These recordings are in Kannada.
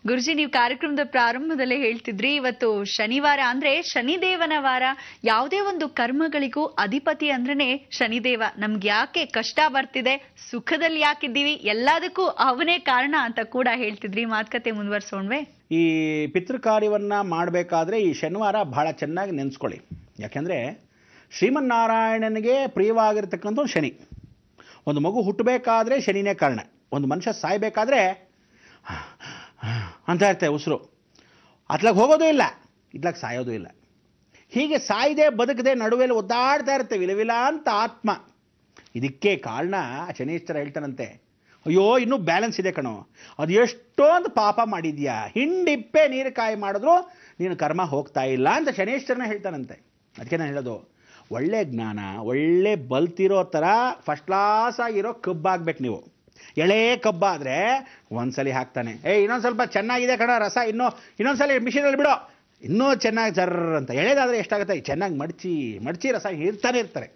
ಗುರುಜಿ, ನೀವು ಕಾರ್ಯಕ್ರಮದ ಪ್ರಾರಂಭದಲ್ಲೇ ಹೇಳ್ತಿದ್ರಿ, ಇವತ್ತು ಶನಿವಾರ ಅಂದ್ರೆ ಶನಿದೇವನ ವಾರ. ಯಾವುದೇ ಒಂದು ಕರ್ಮಗಳಿಗೂ ಅಧಿಪತಿ ಅಂದ್ರೇನೆ ಶನಿದೇವ. ನಮ್ಗೆ ಯಾಕೆ ಕಷ್ಟ ಬರ್ತಿದೆ, ಸುಖದಲ್ಲಿ ಯಾಕಿದ್ದೀವಿ, ಎಲ್ಲದಕ್ಕೂ ಅವನೇ ಕಾರಣ ಅಂತ ಕೂಡ ಹೇಳ್ತಿದ್ರಿ. ಮಾತುಕತೆ ಮುಂದುವರ್ಸೋಣ್ವೆ? ಈ ಪಿತೃ ಕಾರ್ಯವನ್ನ ಮಾಡಬೇಕಾದ್ರೆ ಈ ಶನಿವಾರ ಬಹಳ ಚೆನ್ನಾಗಿ ನೆನೆಸ್ಕೊಳ್ಳಿ. ಯಾಕೆಂದ್ರೆ ಶ್ರೀಮನ್ನಾರಾಯಣನಿಗೆ ಪ್ರಿಯವಾಗಿರ್ತಕ್ಕಂಥ ಶನಿ. ಒಂದು ಮಗು ಹುಟ್ಟಬೇಕಾದ್ರೆ ಶನಿನೇ ಕಾರಣ. ಒಂದು ಮನುಷ್ಯ ಸಾಯ್ಬೇಕಾದ್ರೆ ಅಂತ ಇರ್ತೇವೆ ಉಸಿರು, ಅತ್ಲಾಗ ಹೋಗೋದು ಇಲ್ಲ, ಇತ್ಲಾಗ ಸಾಯೋದು ಇಲ್ಲ. ಹೀಗೆ ಸಾಯದೆ ಬದುಕದೆ ನಡುವೆಲ್ಲ ಒದ್ದಾಡ್ತಾ ಇರ್ತೇವೆ ವಿಲವಿಲ ಅಂತ ಆತ್ಮ. ಇದಕ್ಕೆ ಕಾರಣ ಶನೀಶ್ವರ ಹೇಳ್ತಾನಂತೆ, ಅಯ್ಯೋ ಇನ್ನೂ ಬ್ಯಾಲೆನ್ಸ್ ಇದೆ ಕಣೋ, ಅದು ಎಷ್ಟೊಂದು ಪಾಪ ಮಾಡಿದ್ಯಾ, ಹಿಂಡಿಪ್ಪೆ ನೀರು ಕಾಯಿ ಮಾಡಿದ್ರು ನೀನು ಕರ್ಮ ಹೋಗ್ತಾ ಇಲ್ಲ ಅಂತ ಶನೀಶ್ವರನ ಹೇಳ್ತಾನಂತೆ. ಅದಕ್ಕೆ ನಾನು ಹೇಳೋದು, ಒಳ್ಳೆ ಜ್ಞಾನ, ಒಳ್ಳೆ ಬಲ್ತಿರೋ ಥರ ಫಸ್ಟ್ ಕ್ಲಾಸ್ ಆಗಿರೋ ಕಬ್ಬಾಗ್ಬೇಕು ನೀವು. ಎಳೆ ಕಬ್ಬಾದರೆ ಒಂದ್ಸಲಿ ಹಾಕ್ತಾನೆ, ಇನ್ನೊಂದು ಸ್ವಲ್ಪ ಚೆನ್ನಾಗಿದೆ ಕಣ ರಸ, ಇನ್ನೊಂದ್ಸಲಿ ಮಿಷಿನಲ್ಲಿ ಬಿಡೋ, ಇನ್ನೂ ಚೆನ್ನಾಗಿ ಜರ್ರ ಅಂತ. ಎಳೆದಾದರೆ ಎಷ್ಟಾಗುತ್ತೆ, ಚೆನ್ನಾಗಿ ಮಡಚಿ ರಸ ಇರ್ತಾನೆ ಇರ್ತಾರೆ.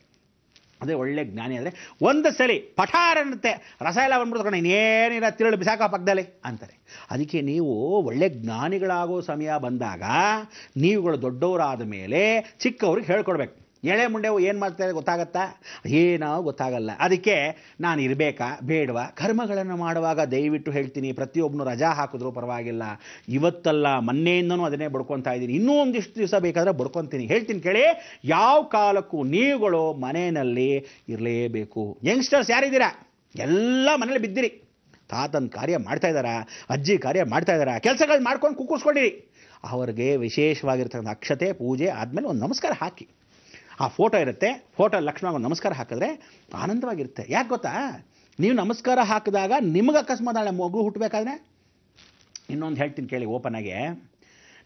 ಅದೇ ಒಳ್ಳೆ ಜ್ಞಾನಿ ಆದರೆ ಒಂದು ಸಲಿ ಪಠಾರ ಅನ್ನತ್ತೆ, ರಸ ಎಲ್ಲ ಬಂದ್ಬಿಡ್ತು ಕಣ, ಇನ್ನೇನಿಲ್ಲ ತಿರುಳು ಬಿಸಾಕ ಪಕ್ಕದಲ್ಲಿ ಅಂತಾರೆ. ಅದಕ್ಕೆ ನೀವು ಒಳ್ಳೆ ಜ್ಞಾನಿಗಳಾಗೋ ಸಮಯ ಬಂದಾಗ ನೀವುಗಳು ದೊಡ್ಡವರಾದ ಮೇಲೆ ಚಿಕ್ಕವ್ರಿಗೆ ಹೇಳ್ಕೊಡ್ಬೇಕು. ಎಳೆ ಮುಂಡೆವು ಏನು ಮಾಡ್ತಾರೆ ಗೊತ್ತಾಗತ್ತಾ? ಏನೋ ಗೊತ್ತಾಗಲ್ಲ. ಅದಕ್ಕೆ ನಾನು ಇರಬೇಕಾ ಬೇಡವಾ, ಕರ್ಮಗಳನ್ನು ಮಾಡುವಾಗ ದಯವಿಟ್ಟು ಹೇಳ್ತೀನಿ, ಪ್ರತಿಯೊಬ್ಬನು ರಜಾ ಹಾಕಿದ್ರು ಪರವಾಗಿಲ್ಲ, ಇವತ್ತಲ್ಲ ಮೊನ್ನೆಯಿಂದನೂ ಅದನ್ನೇ ಬಡ್ಕೊತಾ ಇದ್ದೀನಿ, ಇನ್ನೂ ಒಂದಿಷ್ಟು ದಿವಸ ಬೇಕಾದರೆ ಬಡ್ಕೊತೀನಿ. ಹೇಳ್ತೀನಿ ಕೇಳಿ, ಯಾವ ಕಾಲಕ್ಕೂ ನೀವುಗಳು ಮನೆಯಲ್ಲಿ ಇರಲೇಬೇಕು. ಯಂಗ್ಸ್ಟರ್ಸ್ ಯಾರಿದ್ದೀರಾ, ಎಲ್ಲ ಮನೇಲಿ ಬಿದ್ದಿರಿ, ತಾತನ ಕಾರ್ಯ ಮಾಡ್ತಾ ಇದ್ದಾರಾ, ಅಜ್ಜಿ ಕಾರ್ಯ ಮಾಡ್ತಾ ಇದ್ದಾರಾ, ಕೆಲಸಗಳು ಮಾಡ್ಕೊಂಡು ಕುಕ್ಕುಸ್ಕೊಂಡಿರಿ. ಅವ್ರಿಗೆ ವಿಶೇಷವಾಗಿರ್ತಕ್ಕಂಥ ಅಕ್ಷತೆ ಪೂಜೆ ಆದಮೇಲೆ ಒಂದು ನಮಸ್ಕಾರ ಹಾಕಿ. ಆ ಫೋಟೋ ಇರುತ್ತೆ, ಫೋಟೋ ಲಕ್ಷ್ಮಣ ಒಂದು ನಮಸ್ಕಾರ ಹಾಕಿದ್ರೆ ಆನಂದವಾಗಿರುತ್ತೆ. ಯಾಕೆ ಗೊತ್ತಾ, ನೀವು ನಮಸ್ಕಾರ ಹಾಕಿದಾಗ ನಿಮಗೆ ಅಕಸ್ಮಾತ್ ನಾಳೆ ಮಗು ಹುಟ್ಟಬೇಕಾದ್ರೆ, ಇನ್ನೊಂದು ಹೇಳ್ತೀನಿ ಕೇಳಿ ಓಪನ್ ಆಗಿ,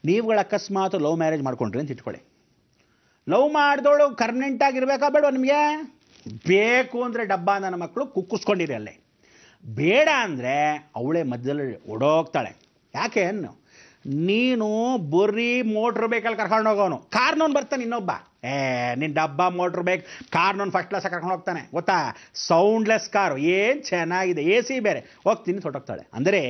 ನೀವುಗಳು ಅಕಸ್ಮಾತ್ ಲವ್ ಮ್ಯಾರೇಜ್ ಮಾಡ್ಕೊಂಡ್ರಿ ಅಂತ ಇಟ್ಕೊಳ್ಳಿ. ಲವ್ ಮಾಡಿದವಳು ಕರ್ನೆಂಟ್ ಆಗಿರ್ಬೇಕಾ ಬೇಡ ನಿಮಗೆ? ಬೇಕು ಅಂದರೆ ಡಬ್ಬ ನನ್ನ ಮಕ್ಕಳು ಕುಕ್ಕಿಸ್ಕೊಂಡಿರಿ ಅಲ್ಲೇ. ಬೇಡ ಅಂದರೆ ಅವಳೇ ಮಧ್ಯದಲ್ಲಿ ಓಡೋಗ್ತಾಳೆ. ಯಾಕೆ ಅನ್ನು, ನೀನು ಬರೀ ಮೋಟ್ರ್ ಬೇಕಲ್ಲಿ ಕರ್ಕೊಂಡು ಹೋಗೋನು, ಕಾರ್ನೋನ್ ಬರ್ತಾನೆ ಇನ್ನೊಬ್ಬ, ನಿನ್ನ ಡಬ್ಬ ಮೋಟ್ರ್ ಬೇಕು, ಕಾರ್ನೋನ್ ಫಸ್ಟ್ ಕ್ಲಾಸ್ ಕರ್ಕೊಂಡು ಹೋಗ್ತಾನೆ ಗೊತ್ತಾ, ಸೌಂಡ್ಲೆಸ್ ಕಾರು, ಏನು ಚೆನ್ನಾಗಿದೆ, AC ಬೇರೆ, ಹೋಗ್ತೀನಿ ಹೊಟ್ಟೋಗ್ತಾಳೆ. ಅಂದರೆ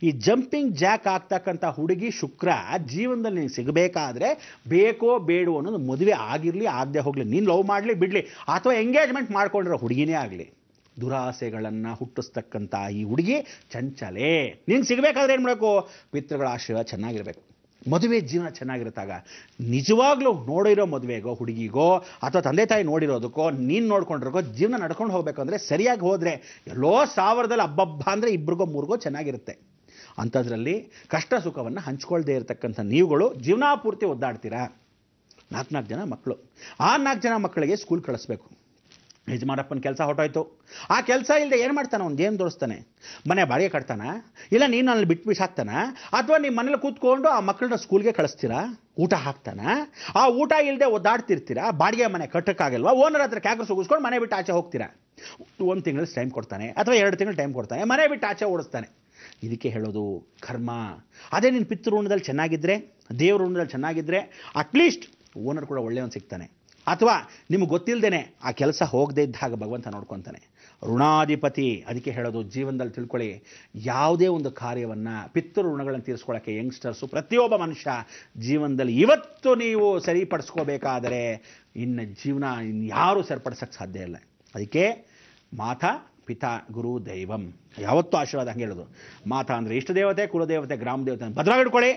ಈ ಜಂಪಿಂಗ್ ಜಾಕ್ ಆಗ್ತಕ್ಕಂಥ ಹುಡುಗಿ ಶುಕ್ರ ಜೀವನದಲ್ಲಿ ನೀನು ಸಿಗಬೇಕಾದ್ರೆ ಬೇಕೋ ಬೇಡೋ ಅನ್ನೋದು ಮದುವೆ ಆಗಿರಲಿ ಆಗದೆ ಹೋಗಲಿ, ನೀನು ಲವ್ ಮಾಡಲಿ ಬಿಡಲಿ, ಅಥವಾ ಎಂಗೇಜ್ಮೆಂಟ್ ಮಾಡ್ಕೊಂಡಿರೋ ಹುಡುಗಿನೇ ಆಗಲಿ, ದುರಾಸೆಗಳನ್ನು ಹುಟ್ಟಿಸ್ತಕ್ಕಂಥ ಈ ಹುಡುಗಿ ಚಂಚಲೆ. ನೀನು ಸಿಗಬೇಕಾದ್ರೆ ಏನು ಮಾಡಬೇಕು, ಪಿತೃಗಳ ಆಶೀರ್ವಾದ ಚೆನ್ನಾಗಿರಬೇಕು, ಮದುವೆ ಜೀವನ ಚೆನ್ನಾಗಿರುತ್ತಾಗ ನಿಜವಾಗ್ಲೂ ನೋಡಿರೋ ಮದುವೆಗೋ ಹುಡುಗಿಗೋ ಅಥವಾ ತಂದೆ ತಾಯಿ ನೋಡಿರೋದಕ್ಕೋ ನೀನು ನೋಡ್ಕೊಂಡಿರೋಕೋ ಜೀವನ ನಡ್ಕೊಂಡು ಹೋಗಬೇಕು. ಅಂದರೆ ಸರಿಯಾಗಿ ಹೋದರೆ ಎಲ್ಲೋ ಸಾವಿರದಲ್ಲಿ ಹಬ್ಬ ಅಂದರೆ ಇಬ್ರಿಗೋ ಮೂರಿಗೋ ಚೆನ್ನಾಗಿರುತ್ತೆ. ಅಂಥದ್ರಲ್ಲಿ ಕಷ್ಟ ಸುಖವನ್ನು ಹಂಚ್ಕೊಳ್ದೇ ಇರತಕ್ಕಂಥ ನೀವುಗಳು ಜೀವನ ಪೂರ್ತಿ ಒದ್ದಾಡ್ತೀರಾ. 4 ಜನ ಮಕ್ಕಳು, ಆ 4 ಜನ ಮಕ್ಕಳಿಗೆ ಸ್ಕೂಲ್ ಕಳಿಸ್ಬೇಕು. ಯಜಮಾನಪ್ಪನ ಕೆಲಸ ಹೊಟ್ಟೋಯ್ತು, ಆ ಕೆಲಸ ಇಲ್ಲದೆ ಏನು ಮಾಡ್ತಾನೆ, ಒಂದು ಗೇಮ್ ತೋರಿಸ್ತಾನೆ, ಮನೆ ಬಾಡಿಗೆ ಕಟ್ತಾನ, ಇಲ್ಲ ನೀನು ಅಲ್ಲಿ ಬಿಟ್ಟು ಹಾಕ್ತಾನ, ಅಥವಾ ನಿಮ್ಮ ಮನೇಲಿ ಕೂತ್ಕೊಂಡು ಆ ಮಕ್ಕಳನ್ನ ಸ್ಕೂಲ್ಗೆ ಕಳಿಸ್ತೀರಾ, ಊಟ ಹಾಕ್ತಾನ, ಆ ಊಟ ಇಲ್ಲದೆ ಒದ್ದಾಡ್ತಿರ್ತೀರಾ, ಬಾಡಿಗೆ ಮನೆ ಕಟ್ಟಕ್ಕಾಗಲ್ವಾ, ಓನರ್ ಹತ್ರ ಕ್ಯಾಕ್ರು ಸುಗಿಸ್ಕೊಂಡು ಮನೆ ಬಿಟ್ಟು ಆಚೆ ಹೋಗ್ತೀರಾ. 1 ತಿಂಗಳು ಟೈಮ್ ಕೊಡ್ತಾನೆ ಅಥವಾ 2 ತಿಂಗಳು ಟೈಮ್ ಕೊಡ್ತಾನೆ, ಮನೆ ಬಿಟ್ಟು ಆಚೆ ಓಡಿಸ್ತಾನೆ. ಇದಕ್ಕೆ ಹೇಳೋದು ಕರ್ಮ. ಅದೇ ನೀನು ಪಿತೃಋಣದಲ್ಲಿ ಚೆನ್ನಾಗಿದ್ದರೆ, ದೇವ್ರ ಋಣದಲ್ಲಿ ಚೆನ್ನಾಗಿದ್ದರೆ, ಅಟ್ಲೀಸ್ಟ್ ಓನರ್ ಕೂಡ ಒಳ್ಳೆಯವನು ಸಿಗ್ತಾನೆ. ಅಥವಾ ನಿಮಗೆ ಗೊತ್ತಿಲ್ಲದೇನೆ ಆ ಕೆಲಸ ಹೋಗದೇ ಇದ್ದಾಗ ಭಗವಂತ ನೋಡ್ಕೊತಾನೆ, ಋಣಾಧಿಪತಿ. ಅದಕ್ಕೆ ಹೇಳೋದು, ಜೀವನದಲ್ಲಿ ತಿಳ್ಕೊಳ್ಳಿ, ಯಾವುದೇ ಒಂದು ಕಾರ್ಯವನ್ನು ಪಿತೃ ಋಣಗಳನ್ನು ತೀರಿಸ್ಕೊಳ್ಳೋಕ್ಕೆ ಯಂಗ್ಸ್ಟರ್ಸು ಪ್ರತಿಯೊಬ್ಬ ಮನುಷ್ಯ ಜೀವನದಲ್ಲಿ ಇವತ್ತು ನೀವು ಸರಿಪಡಿಸ್ಕೋಬೇಕಾದರೆ ಇನ್ನು ಜೀವನ ಯಾರೂ ಸರಿಪಡಿಸೋಕ್ಕೆ ಸಾಧ್ಯ ಇಲ್ಲ. ಅದಕ್ಕೆ ಮಾತಾ ಪಿತಾ ಗುರು ದೈವಂ, ಯಾವತ್ತೂ ಆಶೀರ್ವಾದ ಹಂಗೆ ಹೇಳೋದು. ಮಾತಾ ಅಂದರೆ ಇಷ್ಟ ದೇವತೆ, ಕುಲದೇವತೆ, ಗ್ರಾಮ ದೇವತೆ ಭದ್ರಾಗಿ ಇಟ್ಕೊಳ್ಳಿ.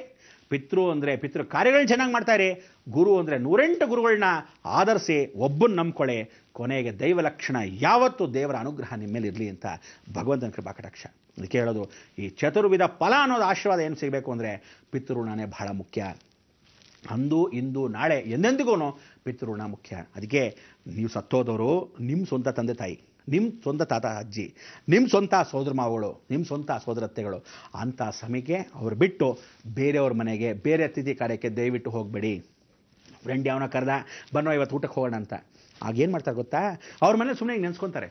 ಪಿತೃ ಅಂದರೆ ಪಿತೃ ಕಾರ್ಯಗಳನ್ನ ಚೆನ್ನಾಗಿ ಮಾಡ್ತಾರೆ. ಗುರು ಅಂದರೆ 108 ಗುರುಗಳನ್ನ ಆಧರಿಸಿ ಒಬ್ಬನ ನಂಬ್ಕೊಳ್ಳಿ. ಕೊನೆಗೆ ದೈವ ಲಕ್ಷಣ, ಯಾವತ್ತೂ ದೇವರ ಅನುಗ್ರಹ ನಿಮ್ಮ ಮೇಲೆ ಇರಲಿ ಅಂತ ಭಗವಂತನ ಕೃಪಾ ಕಟಾಕ್ಷ. ಅದಕ್ಕೆ ಹೇಳೋದು, ಈ ಚತುರ್ವಿಧ ಫಲ ಅನ್ನೋದು ಆಶೀರ್ವಾದ ಏನು ಸಿಗಬೇಕು ಅಂದರೆ ಪಿತೃಋಣನೇ ಬಹಳ ಮುಖ್ಯ. ಅಂದು ಇಂದು ನಾಳೆ ಎಂದೆಂದಿಗೂ ಪಿತೃಋಣ ಮುಖ್ಯ. ಅದಕ್ಕೆ ನೀವು ಸತ್ತೋದವರು ನಿಮ್ಮ ಸ್ವಂತ ತಂದೆ ತಾಯಿ, ನಿಮ್ಮ ಸ್ವಂತ ತಾತ ಅಜ್ಜಿ, ನಿಮ್ಮ ಸ್ವಂತ ಸೋದರ ಮಾವಗಳು, ನಿಮ್ಮ ಸ್ವಂತ ಸೋದರತ್ತೆಗಳು, ಅಂಥ ಸಮಯಕ್ಕೆ ಅವ್ರು ಬಿಟ್ಟು ಬೇರೆಯವ್ರ ಮನೆಗೆ ಬೇರೆ ಅತಿಥಿ ಕಾರ್ಯಕ್ಕೆ ದಯವಿಟ್ಟು ಹೋಗಬೇಡಿ. ಫ್ರೆಂಡ್ ಯಾವನ ಕರೆದ, ಬನ್ನೋ ಇವತ್ತು ಊಟಕ್ಕೆ ಹೋಗೋಣ ಅಂತ, ಆಗೇನು ಮಾಡ್ತಾರೆ ಗೊತ್ತಾ, ಅವ್ರ ಮನೇಲಿ ಸುಮ್ಮನೆ ಹಿಂಗೆ ನೆನೆಸ್ಕೊತಾರೆ.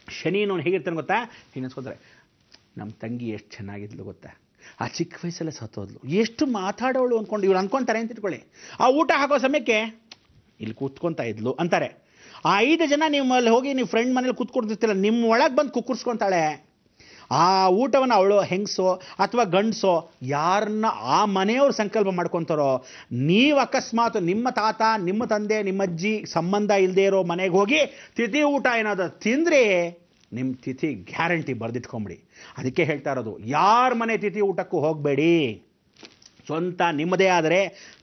ಶನಿನವನು ಹೇಗಿರ್ತಾನೆ ಗೊತ್ತಾ, ಹಿಂಗೆ ನೆನೆಸ್ಕೊತಾರೆ, ನಮ್ಮ ತಂಗಿ ಎಷ್ಟು ಚೆನ್ನಾಗಿದ್ಲು ಗೊತ್ತಾ, ಆ ಚಿಕ್ಕ ವಯಸ್ಸಲ್ಲೇ ಸತ್ತೋದ್ಲು, ಎಷ್ಟು ಮಾತಾಡೋಳು ಅಂದ್ಕೊಂಡು ಇವ್ರು ಅಂದ್ಕೊತಾರೆ ಅಂತ ಇಟ್ಕೊಳ್ಳಿ. ಆ ಊಟ ಹಾಕೋ ಸಮಯಕ್ಕೆ ಇಲ್ಲಿ ಕೂತ್ಕೊತಾ ಇದ್ಲು ಅಂತಾರೆ. ಆ 5 ಜನ ನಿಮ್ಮಲ್ಲಿ ಹೋಗಿ ನೀವು ಫ್ರೆಂಡ್ ಮನೇಲಿ ಕೂತ್ಕೊಡ್ತಿರ್ತಿಲ್ಲ, ನಿಮ್ಮ ಒಳಗೆ ಬಂದು ಕುಕ್ಕುರ್ಸ್ಕೊತಾಳೆ. ಆ ಊಟವನ್ನು ಅವಳು ಹೆಂಗಸೋ ಅಥವಾ ಗಂಡಸೋ ಯಾರನ್ನ ಆ ಮನೆಯವ್ರು ಸಂಕಲ್ಪ ಮಾಡ್ಕೊತಾರೋ, ನೀವು ಅಕಸ್ಮಾತ್ ನಿಮ್ಮ ತಾತ, ನಿಮ್ಮ ತಂದೆ, ನಿಮ್ಮ ಅಜ್ಜಿ ಸಂಬಂಧ ಇಲ್ಲದೆ ಇರೋ ಮನೆಗೆ ಹೋಗಿ ತಿಥಿ ಊಟ ಏನಾದರೂ ತಿಂದರೆ ನಿಮ್ಮ ತಿಥಿ ಗ್ಯಾರಂಟಿ ಬರೆದಿಟ್ಕೊಂಬಿಡಿ. ಅದಕ್ಕೆ ಹೇಳ್ತಾ ಇರೋದು, ಯಾರ ಮನೆ ತಿಥಿ ಊಟಕ್ಕೂ ಹೋಗಬೇಡಿ. ಸ್ವಂತ ನಿಮ್ಮದೇ ಆದರೆ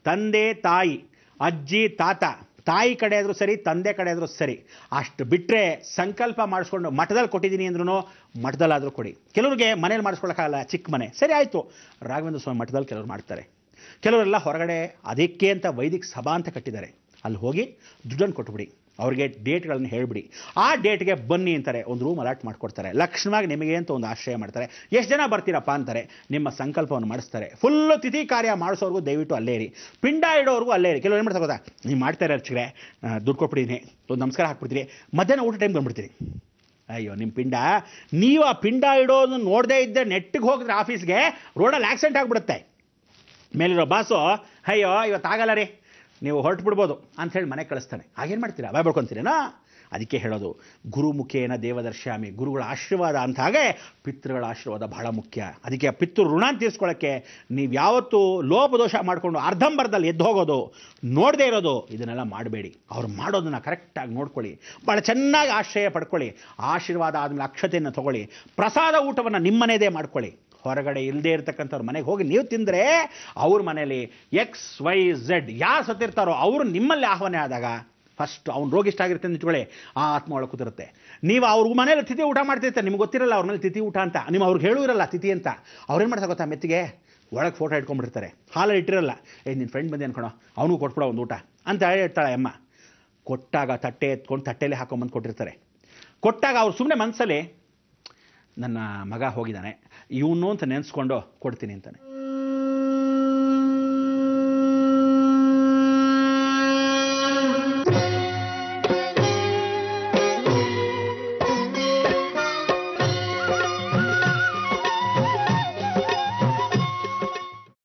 ತಂದೆ ತಾಯಿ, ಅಜ್ಜಿ ತಾತ, ತಾಯಿ ಕಡೆ ಆದರೂ ಸರಿ, ತಂದೆ ಕಡೆ ಆದರೂ ಸರಿ, ಅಷ್ಟು ಬಿಟ್ಟರೆ ಸಂಕಲ್ಪ ಮಾಡಿಸ್ಕೊಂಡು ಮಠದಲ್ಲಿ ಕೊಟ್ಟಿದ್ದೀನಿ ಅಂದ್ರೂ ಮಠದಲ್ಲಾದರೂ ಕೊಡಿ. ಕೆಲವ್ರಿಗೆ ಮನೇಲಿ ಮಾಡಿಸ್ಕೊಳ್ಳೋಕ್ಕಾಗಲ್ಲ, ಚಿಕ್ಕ ಮನೆ, ಸರಿ ಆಯಿತು, ರಾಘವೇಂದ್ರ ಸ್ವಾಮಿ ಮಠದಲ್ಲಿ ಕೆಲವರು ಮಾಡ್ತಾರೆ. ಕೆಲವರೆಲ್ಲ ಹೊರಗಡೆ ಅದಕ್ಕೆ ಅಂತ ವೈದಿಕ ಸಭಾ ಅಂತ ಕಟ್ಟಿದ್ದಾರೆ, ಅಲ್ಲಿ ಹೋಗಿ ದುಡ್ಡನ್ನು ಕೊಟ್ಬಿಡಿ. ಅವ್ರಿಗೆ ಡೇಟ್ಗಳನ್ನು ಹೇಳಿಬಿಡಿ, ಆ ಡೇಟ್ಗೆ ಬನ್ನಿ ಅಂತಾರೆ, ಒಂದು ರೂಮ್ ಅಲಾಟ್ ಮಾಡಿಕೊಡ್ತಾರೆ, ಲಕ್ಷಣವಾಗಿ ನಿಮಗೆ ಅಂತ ಒಂದು ಆಶ್ರಯ ಮಾಡ್ತಾರೆ. ಎಷ್ಟು ಜನ ಬರ್ತೀರಪ್ಪ ಅಂತಾರೆ, ನಿಮ್ಮ ಸಂಕಲ್ಪವನ್ನು ಮಾಡಿಸ್ತಾರೆ. ಫುಲ್ಲು ತಿಥಿ ಕಾರ್ಯ ಮಾಡಿಸೋರ್ಗೂ ದಯವಿಟ್ಟು ಅಲ್ಲೇ ಇರಿ, ಪಿಂಡ ಇಡೋರ್ಗೂ ಅಲ್ಲೇ ಇರಿ. ಕೆಲವರು ಏನು ಮಾಡ್ತಾರೆ ಗೊತ್ತಾ, ನೀವು ಮಾಡ್ತಾರೆ ಅರ್ಚಿಗೆ ದುಡ್ಡು ಕೊಟ್ಬಿಟ್ಟಿನಿ, ಒಂದು ನಮಸ್ಕಾರ ಹಾಕ್ಬಿಡ್ತೀರಿ, ಮಧ್ಯಾಹ್ನ ಊಟ ಟೈಮ್ ಬಂದ್ಬಿಡ್ತೀರಿ. ಅಯ್ಯೋ ನಿಮ್ಮ ಪಿಂಡ, ನೀವು ಆ ಪಿಂಡ ಇಡೋದನ್ನು ನೋಡದೇ ಇದ್ದರೆ ನೆಟ್ಟಿಗೆ ಹೋಗಿದ್ರೆ ಆಫೀಸ್ಗೆ ರೋಡಲ್ಲಿ ಆಕ್ಸಿಡೆಂಟ್ ಆಗಿಬಿಡುತ್ತೆ. ಮೇಲಿರೋ ಬಾಸು ಅಯ್ಯೋ ಇವತ್ತಾಗಲ್ಲ ರೀ, ನೀವು ಹೊರಟು ಬಿಡ್ಬೋದು ಅಂಥೇಳಿ ಮನೆಗೆ ಕಳಿಸ್ತಾನೆ. ಆಗೇನು ಮಾಡ್ತೀರಾ, ಭಯ ಬಡ್ಕೊತೀರೇನಾ? ಅದಕ್ಕೆ ಹೇಳೋದು, ಗುರುಮುಖೇನ ದೇವದರ್ಶಾಮಿ, ಗುರುಗಳ ಆಶೀರ್ವಾದ ಅಂತ. ಹಾಗೆ ಪಿತೃಗಳ ಆಶೀರ್ವಾದ ಬಹಳ ಮುಖ್ಯ. ಅದಕ್ಕೆ ಪಿತೃ ಋಣ ತೀರಿಸ್ಕೊಳ್ಳೋಕ್ಕೆ ನೀವು ಯಾವತ್ತೂ ಲೋಪದೋಷ ಮಾಡಿಕೊಂಡು ಅರ್ಧಂಬರ್ಧಲ್ಲಿ ಎದ್ದು ಹೋಗೋದು, ನೋಡದೇ ಇರೋದು, ಇದನ್ನೆಲ್ಲ ಮಾಡಬೇಡಿ. ಅವ್ರು ಮಾಡೋದನ್ನು ಕರೆಕ್ಟಾಗಿ ನೋಡ್ಕೊಳ್ಳಿ, ಭಾಳ ಚೆನ್ನಾಗಿ ಆಶ್ರಯ ಪಡ್ಕೊಳ್ಳಿ. ಆಶೀರ್ವಾದ ಆದಮೇಲೆ ಅಕ್ಷತೆಯನ್ನು ತೊಗೊಳ್ಳಿ, ಪ್ರಸಾದ ಊಟವನ್ನು ನಿಮ್ಮನೇದೇ ಮಾಡ್ಕೊಳ್ಳಿ. ಹೊರಗಡೆ ಇಲ್ಲದೆ ಇರ್ತಕ್ಕಂಥವ್ರ ಮನೆಗೆ ಹೋಗಿ ನೀವು ತಿಂದರೆ ಅವ್ರ ಮನೇಲಿ XYZ ಯಾರು ಸತ್ತಿರ್ತಾರೋ ಅವರು ನಿಮ್ಮಲ್ಲಿ ಆಹ್ವಾನ ಆದಾಗ ಫಸ್ಟ್ ಅವ್ನು ರೋಗಿಷ್ಟ ಆಗಿರುತ್ತೆ ಅಂತ ಇಟ್ಕೊಳ್ಳಿ, ಆ ಆತ್ಮ ಒಳಗೆ ಕೂತಿರುತ್ತೆ. ನೀವು ಅವ್ರ ಮನೇಲಿ ತಿಥಿ ಊಟ ಮಾಡ್ತಿರ್ತಾರೆ, ನಿಮ್ಗೆ ಗೊತ್ತಿರಲ್ಲ ಅವ್ರ ಮೇಲೆ ತಿಥಿ ಊಟ ಅಂತ, ನೀವು ಅವ್ರಿಗೆ ಹೇಳೂ ಇರಲ್ಲ ತಿಥಿ ಅಂತ. ಅವ್ರೇನು ಮಾಡ್ತಾರೆ ಗೊತ್ತಾ, ಮೆತ್ತಿಗೆ ಒಳಗೆ ಫೋಟೋ ಇಟ್ಕೊಂಡ್ಬಿಡ್ತಾರೆ, ಹಾಲಲ್ಲಿ ಇಟ್ಟಿರಲ್ಲ. ನಿನ್ನ ಫ್ರೆಂಡ್ ಬಂದು ಅನ್ಕೊಳೋ, ಅವನಿಗೂ ಕೊಟ್ಬಿಡೋ ಒಂದು ಊಟ ಅಂತ ಹೇಳ್ತಾಳೆ ಅಮ್ಮ. ಕೊಟ್ಟಾಗ ತಟ್ಟೆ ಎತ್ಕೊಂಡು ತಟ್ಟೆಯಲ್ಲಿ ಹಾಕೊಂಬಂದು ಕೊಟ್ಟಿರ್ತಾರೆ. ಕೊಟ್ಟಾಗ ಅವ್ರು ಸುಮ್ಮನೆ ಮನಸ್ಸಲ್ಲಿ ನನ್ನ ಮಗ ಹೋಗಿದ್ದಾನೆ, ಇವನು ಅಂತ ನೆನೆಸ್ಕೊಂಡು ಕೊಡ್ತೀನಿ ಅಂತಾನೆ.